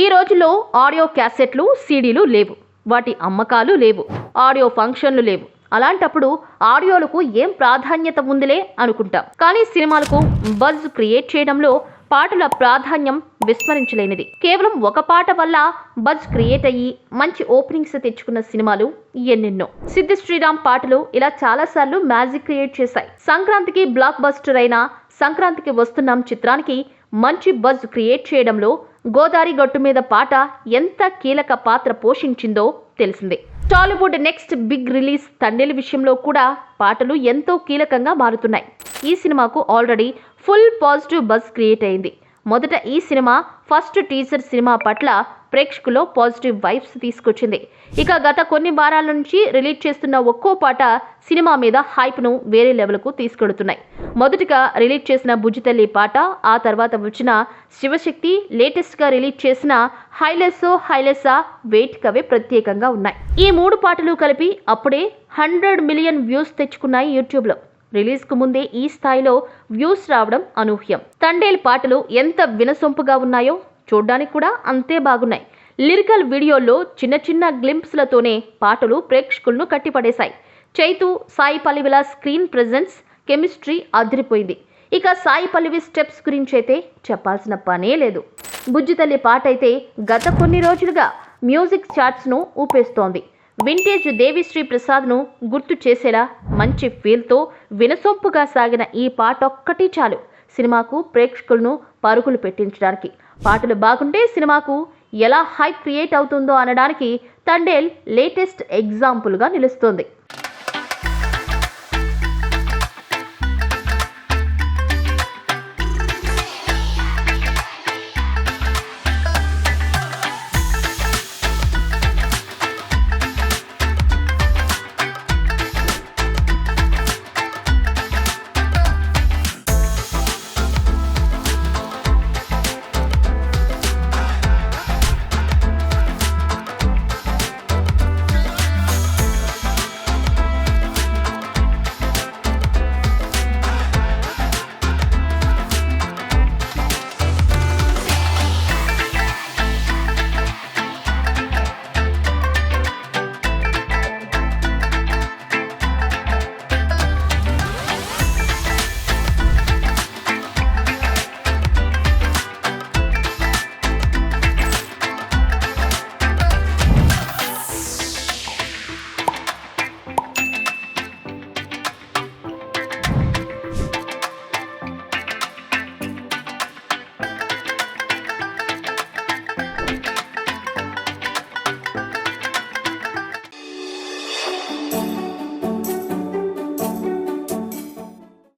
ఈ రోజుల్లో ఆడియో క్యాసెట్లు, సీడీలు లేవు, వాటి అమ్మకాలు లేవు, ఆడియో ఫంక్షన్లు లేవు. అలాంటప్పుడు ఆడియోలకు ఏం ప్రాధాన్యత ఉందిలే అనుకుంటాం. కానీ సినిమాలకు బజ్ క్రియేట్ చేయడంలో పాటల ప్రాధాన్యం విస్మరించలేనిది. కేవలం ఒక పాట వల్ల బజ్ క్రియేట్ అయ్యి మంచి ఓపెనింగ్స్ తెచ్చుకున్న సినిమాలు ఎన్నెన్నో. సిద్ధి శ్రీరామ్ పాటలు ఇలా చాలాసార్లు మ్యాజిక్ క్రియేట్ చేశాయి. సంక్రాంతికి బ్లాక్ బస్టర్ అయిన సంక్రాంతికి వస్తున్నాం చిత్రానికి మంచి బజ్ క్రియేట్ చేయడంలో గోదారి గట్టు మీద పాట ఎంత కీలక పాత్ర పోషించిందో తెలిసిందే. Tollywood next big release Thandel విషయంలో కూడా పాటలు ఎంతో కీలకంగా మారుతున్నాయి. ఈ సినిమాకు already full positive buzz create అయింది. మొదట ఈ సినిమా ఫస్ట్ టీజర్ సినిమా పట్ల ప్రేక్షకుల్లో పాజిటివ్ వైబ్స్ తీసుకొచ్చింది. ఇక గత కొన్ని వారాల నుంచి రిలీజ్ చేస్తున్న ఒక్కో పాట సినిమా మీద హైప్ను వేరే లెవెల్కు తీసుకెడుతున్నాయి. మొదటిగా రిలీజ్ చేసిన బుజ్జితల్లి పాట, ఆ తర్వాత వచ్చిన శివశక్తి, లేటెస్ట్గా రిలీజ్ చేసిన హైలెస్సా వేటికవే ప్రత్యేకంగా ఉన్నాయి. ఈ 3 పాటలు కలిపి అప్పుడే 100 మిలియన్ వ్యూస్ తెచ్చుకున్నాయి యూట్యూబ్లో. రిలీజ్కు ముందే ఈ స్థాయిలో వ్యూస్ రావడం అనూహ్యం. తండేల్ పాటలు ఎంత వినసొంపుగా ఉన్నాయో చూడ్డానికి కూడా అంతే బాగున్నాయి. లిరికల్ వీడియోల్లో చిన్న చిన్న గ్లింప్స్లతోనే పాటలు ప్రేక్షకులను కట్టిపడేశాయి. చైతు, సాయి పల్లవిల స్క్రీన్ ప్రెజెన్స్, కెమిస్ట్రీ అదిరిపోయింది. ఇక సాయి పల్లవి స్టెప్స్ గురించి అయితే చెప్పాల్సిన పనే లేదు. బుజ్జితల్లి పాట అయితే గత కొన్ని రోజులుగా మ్యూజిక్ చార్ట్స్ను ఊపేస్తోంది. వింటేజ్ దేవిశ్రీ ప్రసాద్ను గుర్తు చేసేలా మంచి ఫీల్తో వినసొంపుగా సాగిన ఈ పాట ఒక్కటి చాలు సినిమాకు ప్రేక్షకులను పరుగులు పెట్టించడానికి. పాటలు బాగుంటే సినిమాకు ఎలా హైప్ క్రియేట్ అవుతుందో అనడానికి తండేల్ లేటెస్ట్ ఎగ్జాంపుల్గా నిలుస్తోంది.